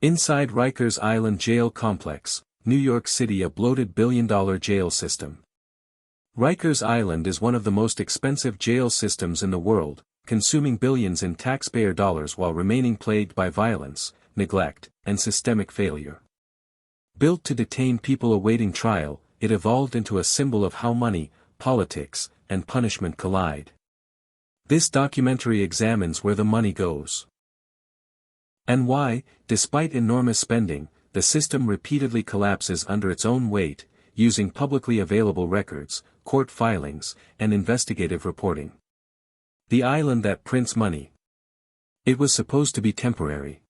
Inside Rikers Island Jail Complex, New York City. A bloated billion-dollar jail system. Rikers Island is one of the most expensive jail systems in the world, consuming billions in taxpayer dollars while remaining plagued by violence, neglect, and systemic failure. Built to detain people awaiting trial, it evolved into a symbol of how money, politics, and punishment collide. This documentary examines where the money goes. And why, despite enormous spending, the system repeatedly collapses under its own weight, using publicly available records, court filings, and investigative reporting. The island that prints money. It was supposed to be temporary.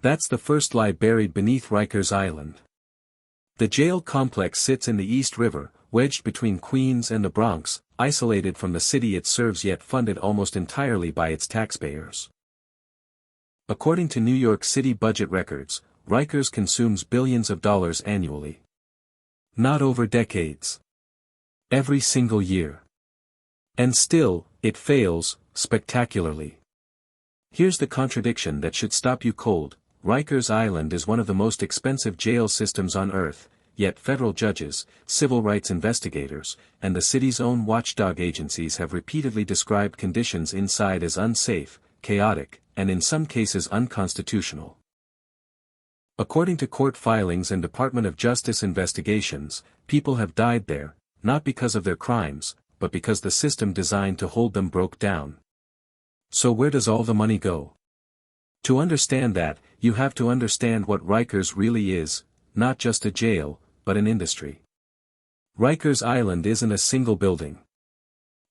That's the first lie buried beneath Rikers Island. The jail complex sits in the East River, wedged between Queens and the Bronx, isolated from the city it serves yet funded almost entirely by its taxpayers. According to New York City budget records, Rikers consumes billions of dollars annually. Not over decades. Every single year. And still, it fails, spectacularly. Here's the contradiction that should stop you cold. Rikers Island is one of the most expensive jail systems on Earth, yet federal judges, civil rights investigators, and the city's own watchdog agencies have repeatedly described conditions inside as unsafe, chaotic, and in some cases unconstitutional. According to court filings and Department of Justice investigations, people have died there, not because of their crimes, but because the system designed to hold them broke down. So where does all the money go? To understand that, you have to understand what Rikers really is, not just a jail, but an industry. Rikers Island isn't a single building.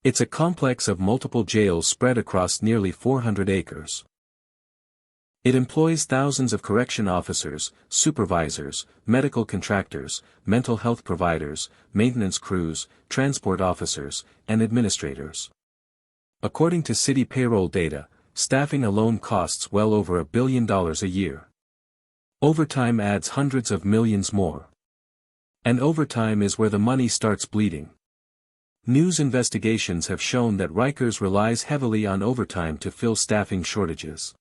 It's a complex of multiple jails spread across nearly 400 acres. It employs thousands of correction officers, supervisors, medical contractors, mental health providers, maintenance crews, transport officers, and administrators. According to city payroll data, staffing alone costs well over $1 billion a year. Overtime adds hundreds of millions more. And overtime is where the money starts bleeding. News investigations have shown that Rikers relies heavily on overtime to fill staffing shortages.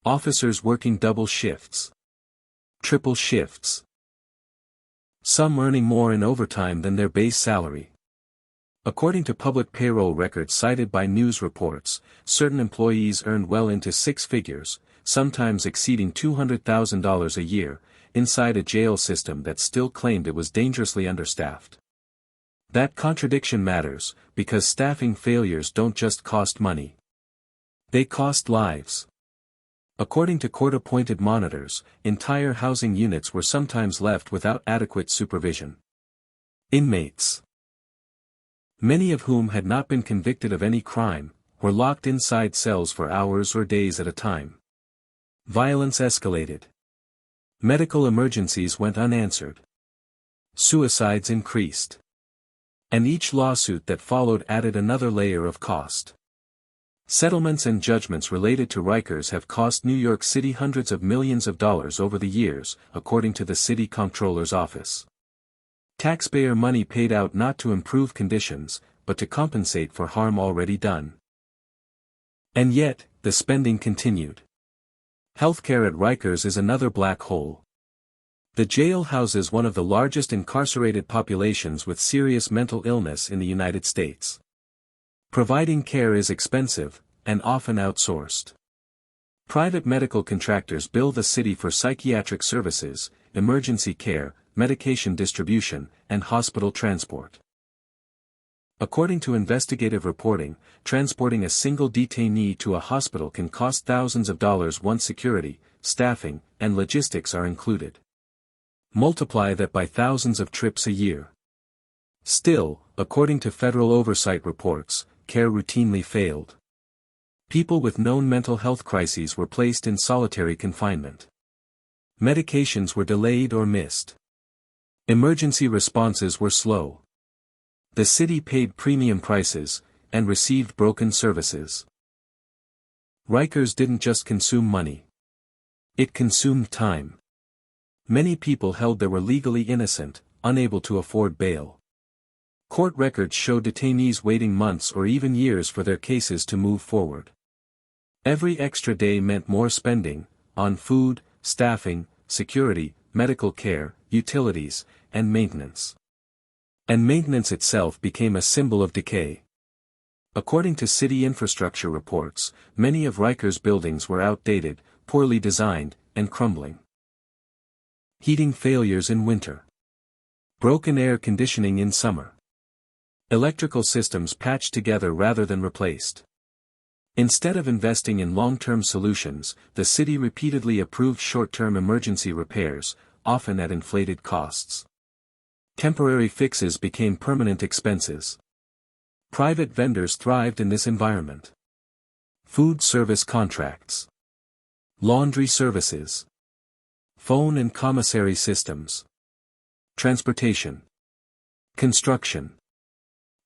Officers working double shifts. Triple shifts. Some earning more in overtime than their base salary. According to public payroll records cited by news reports, certain employees earned well into six figures, sometimes exceeding $200,000 a year, inside a jail system that still claimed it was dangerously understaffed. That contradiction matters, because staffing failures don't just cost money. They cost lives. According to court-appointed monitors, entire housing units were sometimes left without adequate supervision. Inmates, many of whom had not been convicted of any crime, were locked inside cells for hours or days at a time. Violence escalated. Medical emergencies went unanswered. Suicides increased. And each lawsuit that followed added another layer of cost. Settlements and judgments related to Rikers have cost New York City hundreds of millions of dollars over the years, according to the city comptroller's office. Taxpayer money paid out not to improve conditions, but to compensate for harm already done. And yet, the spending continued. Healthcare at Rikers is another black hole. The jail houses one of the largest incarcerated populations with serious mental illness in the United States. Providing care is expensive, and often outsourced. Private medical contractors bill the city for psychiatric services, emergency care, medication distribution, and hospital transport. According to investigative reporting, transporting a single detainee to a hospital can cost thousands of dollars once security, staffing, and logistics are included. Multiply that by thousands of trips a year. Still, according to federal oversight reports, care routinely failed. People with known mental health crises were placed in solitary confinement. Medications were delayed or missed. Emergency responses were slow. The city paid premium prices, and received broken services. Rikers didn't just consume money. It consumed time. Many people held there were legally innocent, unable to afford bail. Court records show detainees waiting months or even years for their cases to move forward. Every extra day meant more spending, on food, staffing, security, medical care, utilities, and maintenance. And maintenance itself became a symbol of decay. According to city infrastructure reports, many of Rikers' buildings were outdated, poorly designed, and crumbling. Heating failures in winter. Broken air conditioning in summer. Electrical systems patched together rather than replaced. Instead of investing in long-term solutions, the city repeatedly approved short-term emergency repairs, often at inflated costs. Temporary fixes became permanent expenses. Private vendors thrived in this environment. Food service contracts. Laundry services. Phone and commissary systems. Transportation. Construction.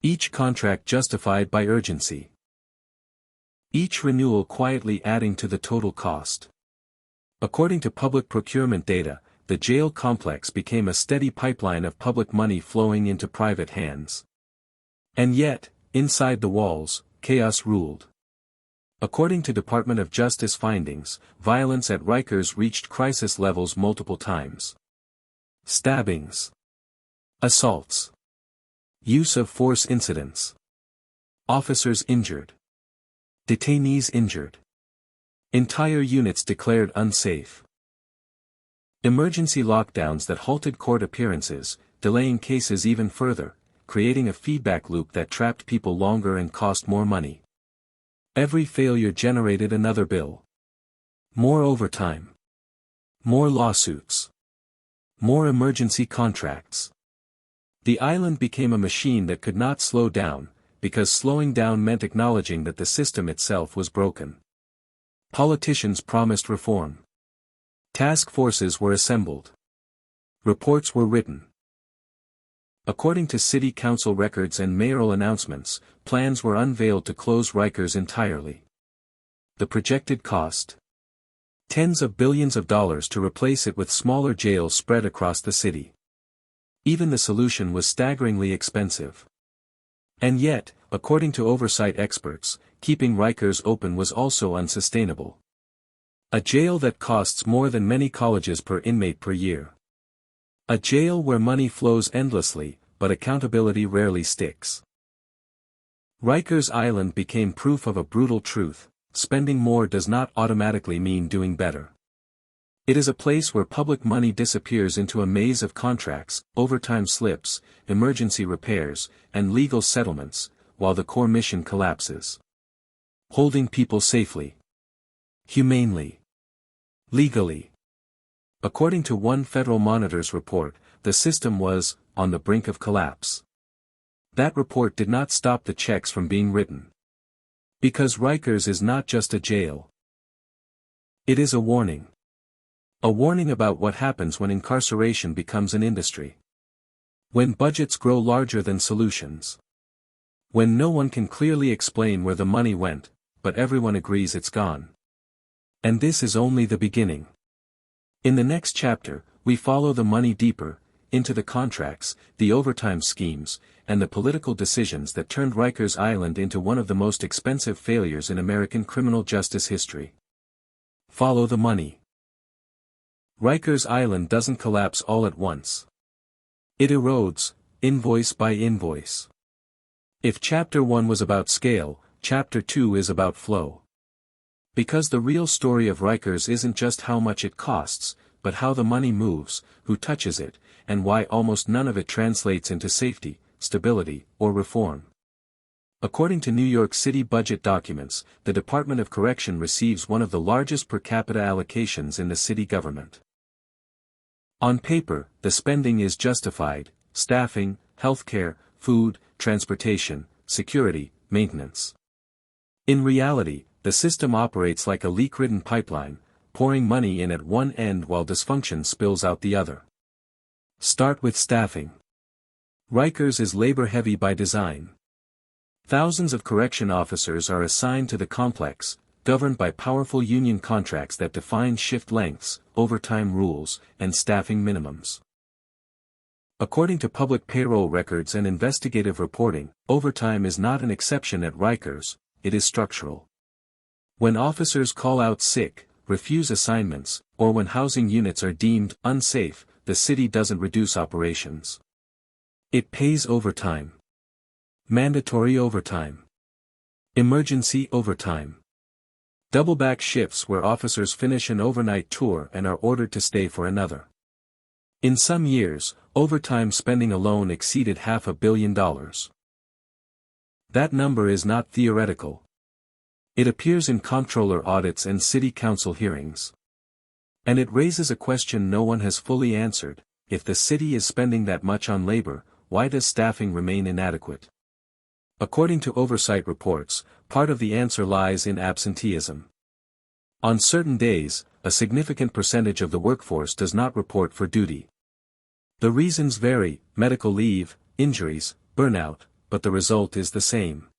Each contract justified by urgency. Each renewal quietly adding to the total cost. According to public procurement data, the jail complex became a steady pipeline of public money flowing into private hands. And yet, inside the walls, chaos ruled. According to Department of Justice findings, violence at Rikers reached crisis levels multiple times. Stabbings. Assaults. Use of force incidents. Officers injured. Detainees injured. Entire units declared unsafe. Emergency lockdowns that halted court appearances, delaying cases even further, creating a feedback loop that trapped people longer and cost more money. Every failure generated another bill. More overtime. More lawsuits. More emergency contracts. The island became a machine that could not slow down, because slowing down meant acknowledging that the system itself was broken. Politicians promised reform. Task forces were assembled. Reports were written. According to city council records and mayoral announcements, plans were unveiled to close Rikers entirely. The projected cost? Tens of billions of dollars to replace it with smaller jails spread across the city. Even the solution was staggeringly expensive. And yet, according to oversight experts, keeping Rikers open was also unsustainable. A jail that costs more than many colleges per inmate per year. A jail where money flows endlessly, but accountability rarely sticks. Rikers Island became proof of a brutal truth: spending more does not automatically mean doing better. It is a place where public money disappears into a maze of contracts, overtime slips, emergency repairs, and legal settlements, while the core mission collapses. Holding people safely. Humanely. Legally. According to one Federal Monitor's report, the system was on the brink of collapse. That report did not stop the checks from being written. Because Rikers is not just a jail. It is a warning. A warning about what happens when incarceration becomes an industry. When budgets grow larger than solutions. When no one can clearly explain where the money went, but everyone agrees it's gone. And this is only the beginning. In the next chapter, we follow the money deeper, into the contracts, the overtime schemes, and the political decisions that turned Rikers Island into one of the most expensive failures in American criminal justice history. Follow the money. Rikers Island doesn't collapse all at once. It erodes, invoice by invoice. If Chapter 1 was about scale, Chapter 2 is about flow. Because the real story of Rikers isn't just how much it costs, but how the money moves, who touches it, and why almost none of it translates into safety, stability, or reform. According to New York City budget documents, the Department of Correction receives one of the largest per capita allocations in the city government. On paper, the spending is justified: staffing, healthcare, food, transportation, security, maintenance. In reality, the system operates like a leak-ridden pipeline, pouring money in at one end while dysfunction spills out the other. Start with staffing. Rikers is labor-heavy by design. Thousands of correction officers are assigned to the complex, governed by powerful union contracts that define shift lengths, overtime rules, and staffing minimums. According to public payroll records and investigative reporting, overtime is not an exception at Rikers, it is structural. When officers call out sick, refuse assignments, or when housing units are deemed unsafe, the city doesn't reduce operations. It pays overtime. Mandatory overtime. Emergency overtime. Double-back shifts where officers finish an overnight tour and are ordered to stay for another. In some years, overtime spending alone exceeded $500 million. That number is not theoretical. It appears in comptroller audits and city council hearings. And it raises a question no one has fully answered: if the city is spending that much on labor, why does staffing remain inadequate? According to oversight reports, part of the answer lies in absenteeism. On certain days, a significant percentage of the workforce does not report for duty. The reasons vary: medical leave, injuries, burnout, but the result is the same.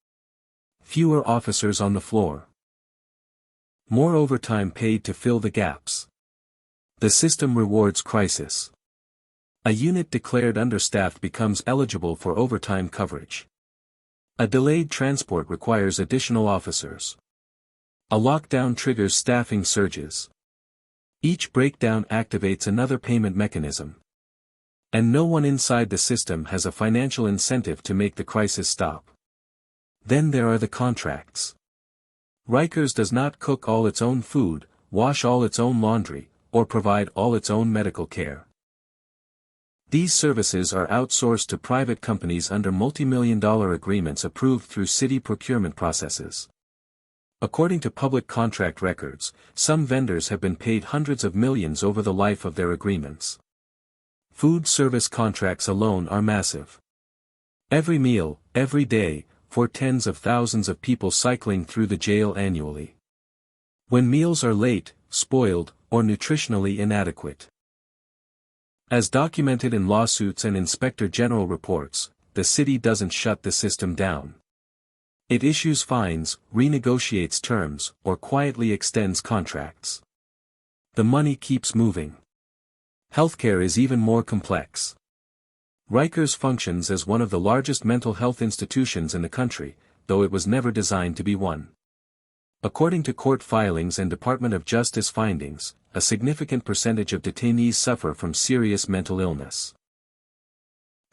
Fewer officers on the floor. More overtime paid to fill the gaps. The system rewards crisis. A unit declared understaffed becomes eligible for overtime coverage. A delayed transport requires additional officers. A lockdown triggers staffing surges. Each breakdown activates another payment mechanism. And no one inside the system has a financial incentive to make the crisis stop. Then there are the contracts. Rikers does not cook all its own food, wash all its own laundry, or provide all its own medical care. These services are outsourced to private companies under multi-million-dollar agreements approved through city procurement processes. According to public contract records, some vendors have been paid hundreds of millions over the life of their agreements. Food service contracts alone are massive. Every meal, every day, for tens of thousands of people cycling through the jail annually. When meals are late, spoiled, or nutritionally inadequate. As documented in lawsuits and Inspector General reports, the city doesn't shut the system down. It issues fines, renegotiates terms, or quietly extends contracts. The money keeps moving. Healthcare is even more complex. Rikers functions as one of the largest mental health institutions in the country, though it was never designed to be one. According to court filings and Department of Justice findings, a significant percentage of detainees suffer from serious mental illness.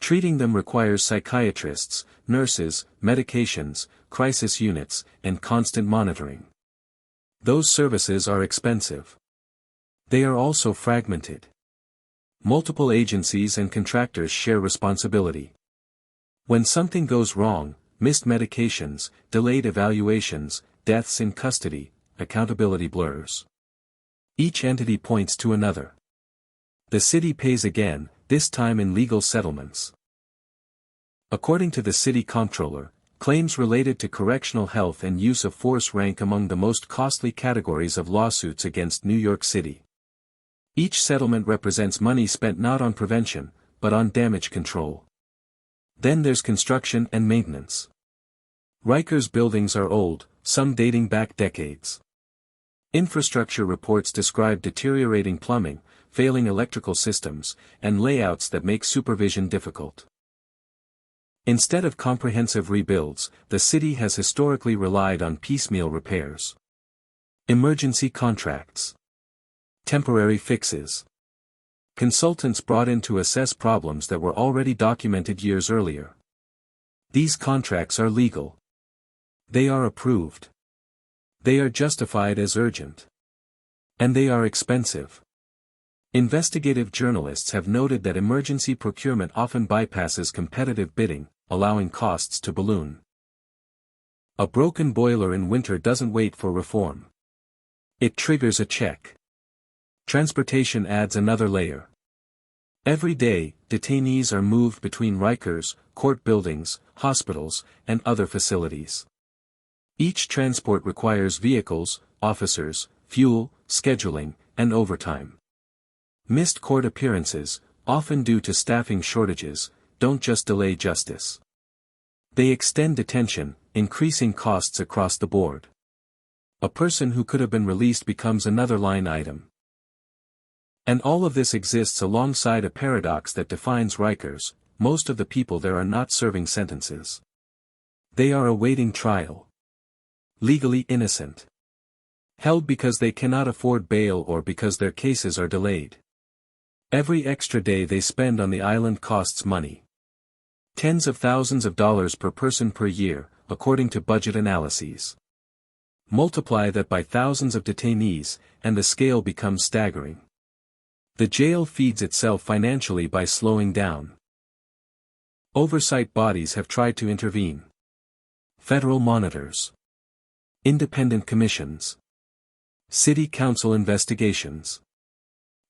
Treating them requires psychiatrists, nurses, medications, crisis units, and constant monitoring. Those services are expensive. They are also fragmented. Multiple agencies and contractors share responsibility. When something goes wrong, missed medications, delayed evaluations, deaths in custody, accountability blurs. Each entity points to another. The city pays again, this time in legal settlements. According to the city comptroller, claims related to correctional health and use of force rank among the most costly categories of lawsuits against New York City. Each settlement represents money spent not on prevention, but on damage control. Then there's construction and maintenance. Rikers buildings are old, some dating back decades. Infrastructure reports describe deteriorating plumbing, failing electrical systems, and layouts that make supervision difficult. Instead of comprehensive rebuilds, the city has historically relied on piecemeal repairs. Emergency contracts. Temporary fixes. Consultants brought in to assess problems that were already documented years earlier. These contracts are legal. They are approved. They are justified as urgent. And they are expensive. Investigative journalists have noted that emergency procurement often bypasses competitive bidding, allowing costs to balloon. A broken boiler in winter doesn't wait for reform. It triggers a check. Transportation adds another layer. Every day, detainees are moved between Rikers, court buildings, hospitals, and other facilities. Each transport requires vehicles, officers, fuel, scheduling, and overtime. Missed court appearances, often due to staffing shortages, don't just delay justice. They extend detention, increasing costs across the board. A person who could have been released becomes another line item. And all of this exists alongside a paradox that defines Rikers: most of the people there are not serving sentences. They are awaiting trial. Legally innocent. held because they cannot afford bail or because their cases are delayed. Every extra day they spend on the island costs money. Tens of thousands of dollars per person per year, according to budget analyses. Multiply that by thousands of detainees, and the scale becomes staggering. The jail feeds itself financially by slowing down. Oversight bodies have tried to intervene. Federal monitors. Independent commissions. City council investigations.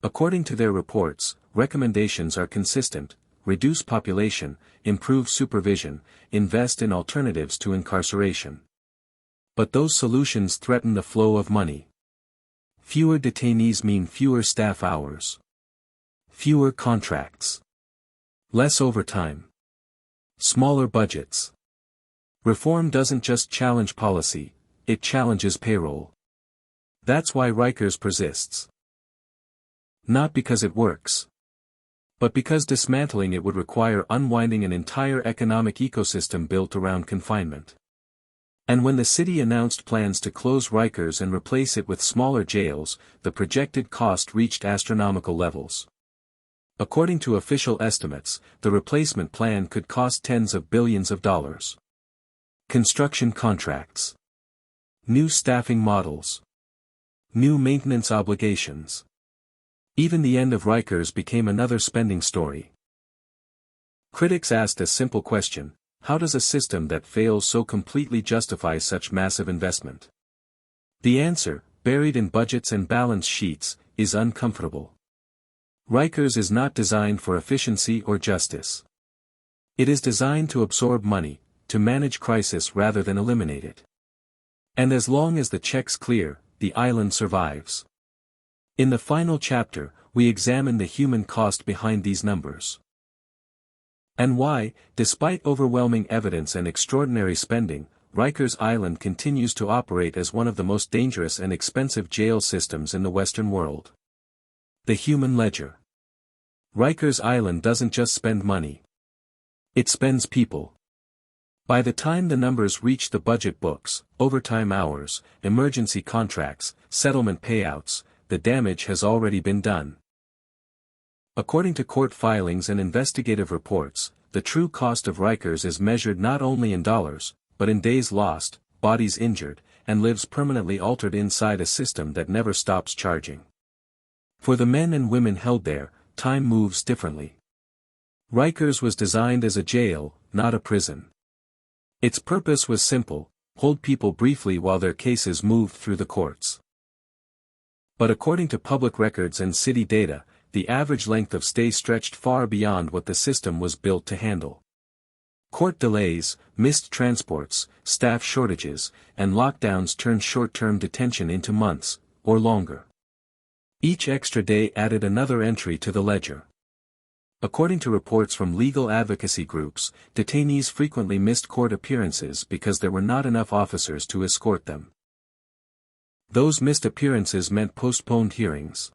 According to their reports, recommendations are consistent: reduce population, improve supervision, invest in alternatives to incarceration. But those solutions threaten the flow of money. Fewer detainees mean fewer staff hours. Fewer contracts. Less overtime. Smaller budgets. Reform doesn't just challenge policy, it challenges payroll. That's why Rikers persists. Not because it works, but because dismantling it would require unwinding an entire economic ecosystem built around confinement. And when the city announced plans to close Rikers and replace it with smaller jails, the projected cost reached astronomical levels. According to official estimates, the replacement plan could cost tens of billions of dollars. Construction contracts. New staffing models. New maintenance obligations. Even the end of Rikers became another spending story. Critics asked a simple question: how does a system that fails so completely justify such massive investment? The answer, buried in budgets and balance sheets, is uncomfortable. Rikers is not designed for efficiency or justice. It is designed to absorb money, to manage crisis rather than eliminate it. And as long as the checks clear, the island survives. In the final chapter, we examine the human cost behind these numbers. And why, despite overwhelming evidence and extraordinary spending, Rikers Island continues to operate as one of the most dangerous and expensive jail systems in the Western world. The human ledger. Rikers Island doesn't just spend money. It spends people. By the time the numbers reach the budget books, overtime hours, emergency contracts, settlement payouts, the damage has already been done. According to court filings and investigative reports, the true cost of Rikers is measured not only in dollars, but in days lost, bodies injured, and lives permanently altered inside a system that never stops charging. For the men and women held there, time moves differently. Rikers was designed as a jail, not a prison. Its purpose was simple: hold people briefly while their cases moved through the courts. But according to public records and city data, the average length of stay stretched far beyond what the system was built to handle. Court delays, missed transports, staff shortages, and lockdowns turned short-term detention into months, or longer. Each extra day added another entry to the ledger. According to reports from legal advocacy groups, detainees frequently missed court appearances because there were not enough officers to escort them. Those missed appearances meant postponed hearings.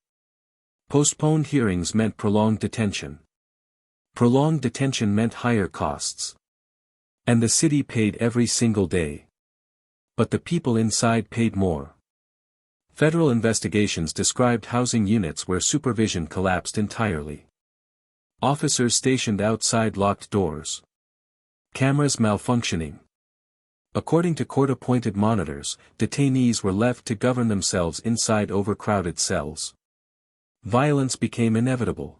Postponed hearings meant prolonged detention. Prolonged detention meant higher costs. And the city paid every single day. But the people inside paid more. Federal investigations described housing units where supervision collapsed entirely. Officers stationed outside locked doors. Cameras malfunctioning. According to court-appointed monitors, detainees were left to govern themselves inside overcrowded cells. Violence became inevitable.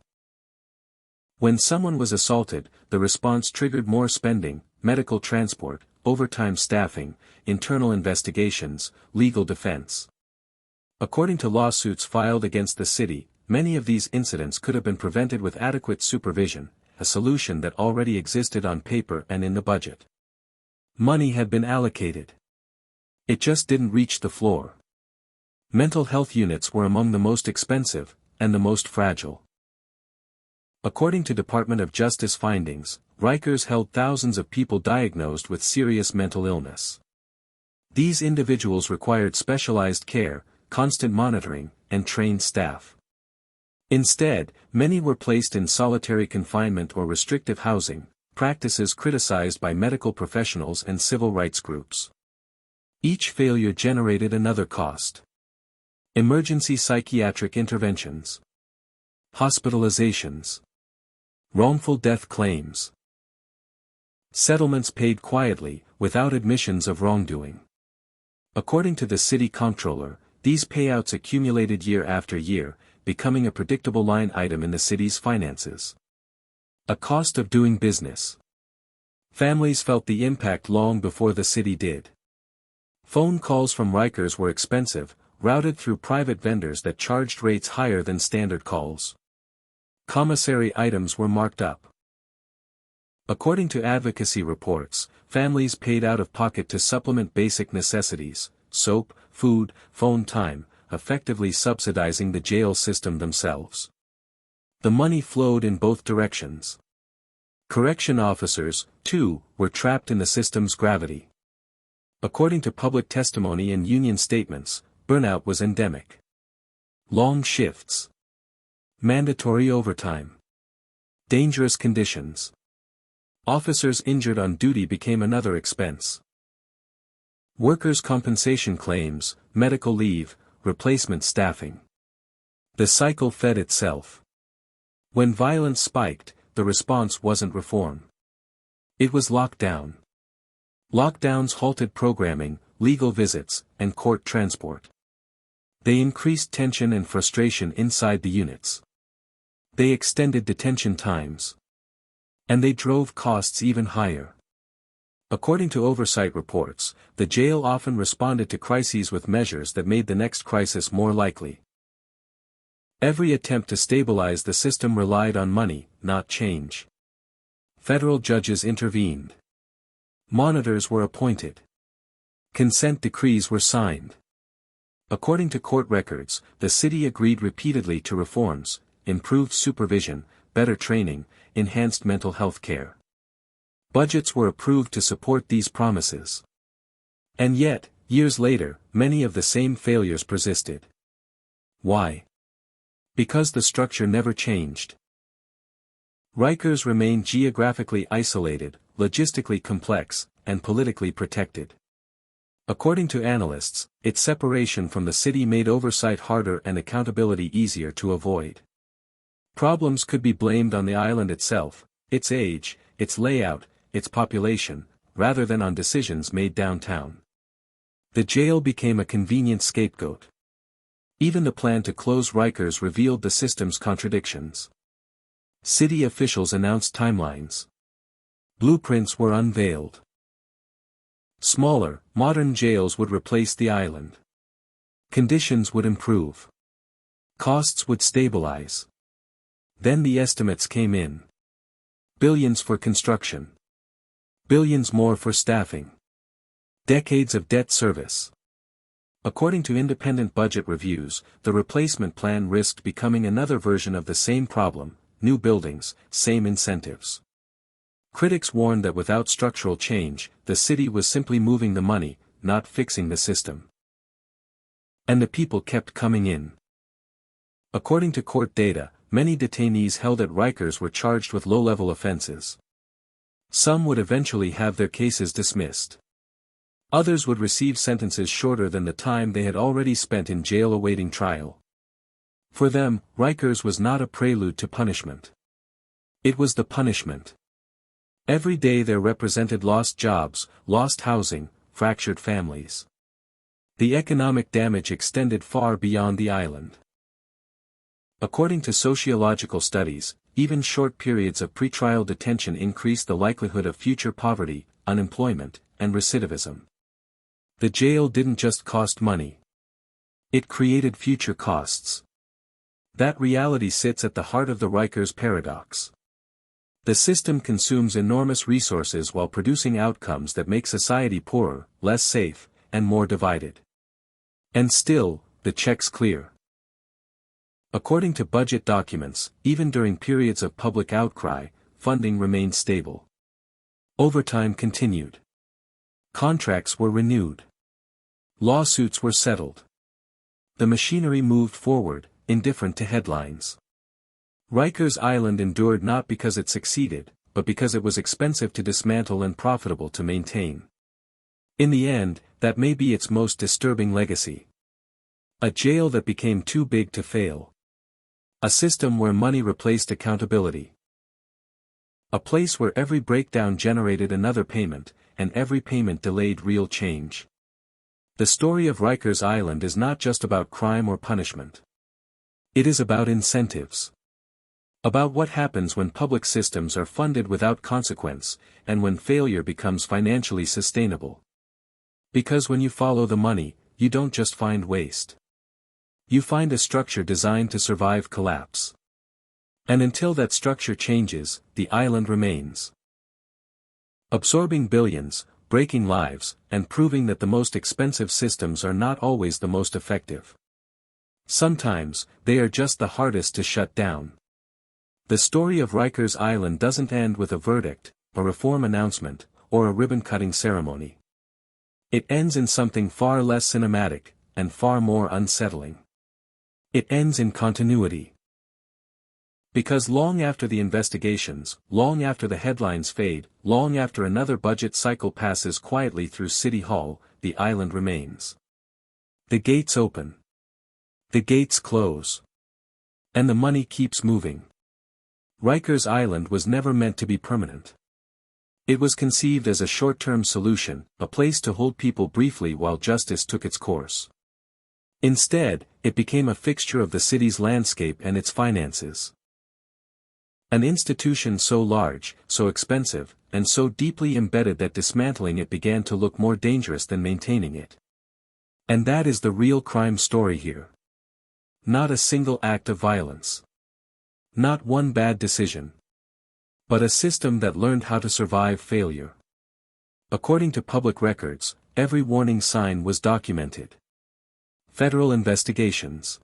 When someone was assaulted, the response triggered more spending: medical transport, overtime staffing, internal investigations, legal defense. According to lawsuits filed against the city, many of these incidents could have been prevented with adequate supervision, a solution that already existed on paper and in the budget. Money had been allocated. It just didn't reach the floor. Mental health units were among the most expensive, and the most fragile. According to Department of Justice findings, Rikers held thousands of people diagnosed with serious mental illness. These individuals required specialized care, constant monitoring, and trained staff. Instead, many were placed in solitary confinement or restrictive housing, practices criticized by medical professionals and civil rights groups. Each failure generated another cost. Emergency psychiatric interventions. Hospitalizations. Wrongful death claims. Settlements paid quietly, without admissions of wrongdoing. According to the city comptroller, these payouts accumulated year after year, becoming a predictable line item in the city's finances. A cost of doing business. Families felt the impact long before the city did. Phone calls from Rikers were expensive, routed through private vendors that charged rates higher than standard calls. Commissary items were marked up. According to advocacy reports, families paid out of pocket to supplement basic necessities, soap, food, phone time, effectively subsidizing the jail system themselves. The money flowed in both directions. Correction officers, too, were trapped in the system's gravity. According to public testimony and union statements, burnout was endemic. Long shifts. Mandatory overtime. Dangerous conditions. Officers injured on duty became another expense. Workers' compensation claims, medical leave, replacement staffing. The cycle fed itself. When violence spiked, the response wasn't reform. It was lockdown. Lockdowns halted programming, legal visits, and court transport. They increased tension and frustration inside the units. They extended detention times. And they drove costs even higher. According to oversight reports, the jail often responded to crises with measures that made the next crisis more likely. Every attempt to stabilize the system relied on money, not change. Federal judges intervened. Monitors were appointed. Consent decrees were signed. According to court records, the city agreed repeatedly to reforms, improved supervision, better training, enhanced mental health care. Budgets were approved to support these promises. And yet, years later, many of the same failures persisted. Why? Because the structure never changed. Rikers remained geographically isolated, logistically complex, and politically protected. According to analysts, its separation from the city made oversight harder and accountability easier to avoid. Problems could be blamed on the island itself, its age, its layout, its population, rather than on decisions made downtown. The jail became a convenient scapegoat. Even the plan to close Rikers revealed the system's contradictions. City officials announced timelines. Blueprints were unveiled. Smaller, modern jails would replace the island. Conditions would improve. Costs would stabilize. Then the estimates came in. Billions for construction. Billions more for staffing. Decades of debt service. According to independent budget reviews, the replacement plan risked becoming another version of the same problem: new buildings, same incentives. Critics warned that without structural change, the city was simply moving the money, not fixing the system. And the people kept coming in. According to court data, many detainees held at Rikers were charged with low-level offenses. Some would eventually have their cases dismissed. Others would receive sentences shorter than the time they had already spent in jail awaiting trial. For them, Rikers was not a prelude to punishment. It was the punishment. Every day there represented lost jobs, lost housing, fractured families. The economic damage extended far beyond the island. According to sociological studies, even short periods of pretrial detention increased the likelihood of future poverty, unemployment, and recidivism. The jail didn't just cost money. It created future costs. That reality sits at the heart of the Rikers paradox. The system consumes enormous resources while producing outcomes that make society poorer, less safe, and more divided. And still, the checks clear. According to budget documents, even during periods of public outcry, funding remained stable. Overtime continued. Contracts were renewed. Lawsuits were settled. The machinery moved forward, indifferent to headlines. Rikers Island endured not because it succeeded, but because it was expensive to dismantle and profitable to maintain. In the end, that may be its most disturbing legacy. A jail that became too big to fail. A system where money replaced accountability. A place where every breakdown generated another payment, and every payment delayed real change. The story of Rikers Island is not just about crime or punishment. It is about incentives. About what happens when public systems are funded without consequence, and when failure becomes financially sustainable. Because when you follow the money, you don't just find waste. You find a structure designed to survive collapse. And until that structure changes, the island remains. Absorbing billions, breaking lives, and proving that the most expensive systems are not always the most effective. Sometimes, they are just the hardest to shut down. The story of Rikers Island doesn't end with a verdict, a reform announcement, or a ribbon-cutting ceremony. It ends in something far less cinematic, and far more unsettling. It ends in continuity. Because long after the investigations, long after the headlines fade, long after another budget cycle passes quietly through City Hall, the island remains. The gates open. The gates close. And the money keeps moving. Rikers Island was never meant to be permanent. It was conceived as a short-term solution, a place to hold people briefly while justice took its course. Instead, it became a fixture of the city's landscape and its finances. An institution so large, so expensive, and so deeply embedded that dismantling it began to look more dangerous than maintaining it. And that is the real crime story here. Not a single act of violence. Not one bad decision. But a system that learned how to survive failure. According to public records, every warning sign was documented. Federal investigations.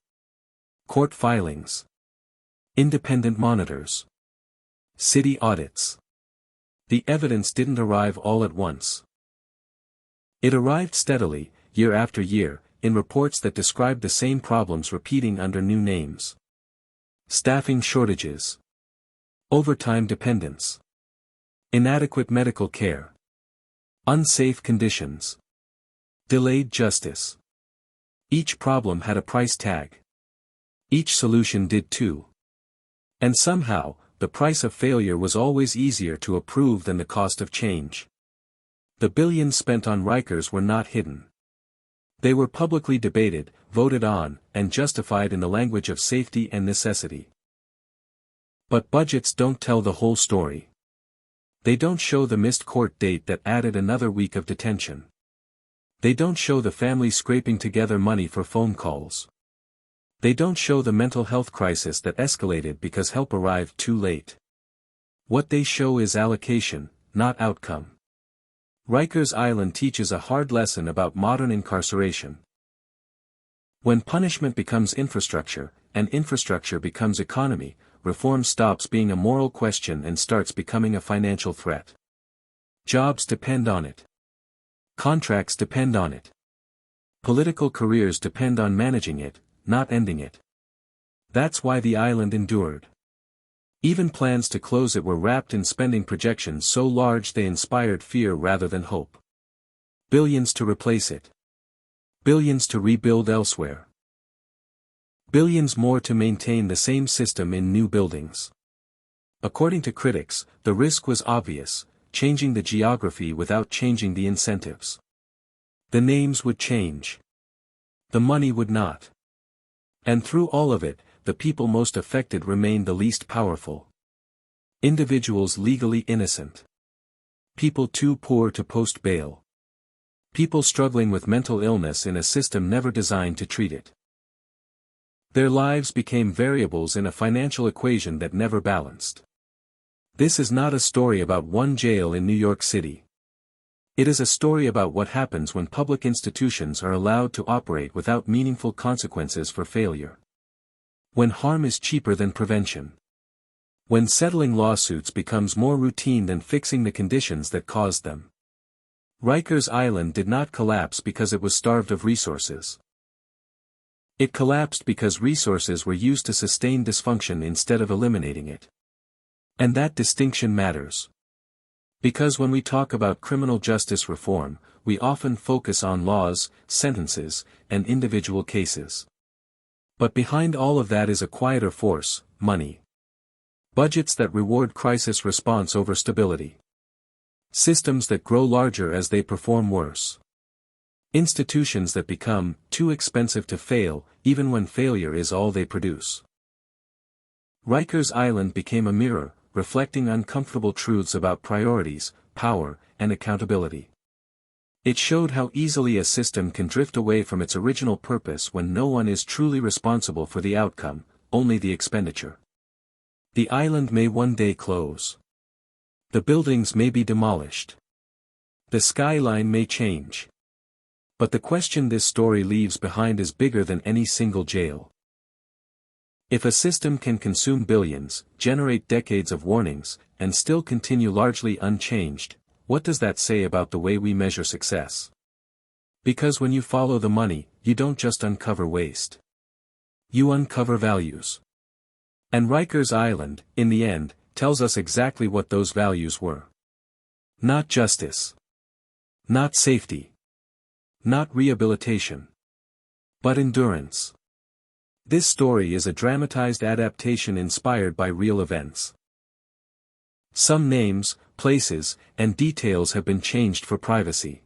Court filings. Independent monitors. City audits. The evidence didn't arrive all at once. It arrived steadily, year after year, in reports that described the same problems repeating under new names. Staffing shortages. Overtime dependence. Inadequate medical care. Unsafe conditions. Delayed justice. Each problem had a price tag. Each solution did too. And somehow, the price of failure was always easier to approve than the cost of change. The billions spent on Rikers were not hidden. They were publicly debated, voted on, and justified in the language of safety and necessity. But budgets don't tell the whole story. They don't show the missed court date that added another week of detention. They don't show the family scraping together money for phone calls. They don't show the mental health crisis that escalated because help arrived too late. What they show is allocation, not outcome. Rikers Island teaches a hard lesson about modern incarceration. When punishment becomes infrastructure, and infrastructure becomes economy, reform stops being a moral question and starts becoming a financial threat. Jobs depend on it. Contracts depend on it. Political careers depend on managing it, not ending it. That's why the island endured. Even plans to close it were wrapped in spending projections so large they inspired fear rather than hope. Billions to replace it. Billions to rebuild elsewhere. Billions more to maintain the same system in new buildings. According to critics, the risk was obvious, changing the geography without changing the incentives. The names would change. The money would not. And through all of it, the people most affected remained the least powerful. Individuals legally innocent. People too poor to post bail. People struggling with mental illness in a system never designed to treat it. Their lives became variables in a financial equation that never balanced. This is not a story about one jail in New York City. It is a story about what happens when public institutions are allowed to operate without meaningful consequences for failure. When harm is cheaper than prevention. When settling lawsuits becomes more routine than fixing the conditions that caused them. Rikers Island did not collapse because it was starved of resources. It collapsed because resources were used to sustain dysfunction instead of eliminating it. And that distinction matters. Because when we talk about criminal justice reform, we often focus on laws, sentences, and individual cases. But behind all of that is a quieter force: money. Budgets that reward crisis response over stability. Systems that grow larger as they perform worse. Institutions that become too expensive to fail, even when failure is all they produce. Rikers Island became a mirror, reflecting uncomfortable truths about priorities, power, and accountability. It showed how easily a system can drift away from its original purpose when no one is truly responsible for the outcome, only the expenditure. The island may one day close. The buildings may be demolished. The skyline may change. But the question this story leaves behind is bigger than any single jail. If a system can consume billions, generate decades of warnings, and still continue largely unchanged, what does that say about the way we measure success? Because when you follow the money, you don't just uncover waste. You uncover values. And Rikers Island, in the end, tells us exactly what those values were. Not justice. Not safety. Not rehabilitation. But endurance. This story is a dramatized adaptation inspired by real events. Some names, places, and details have been changed for privacy.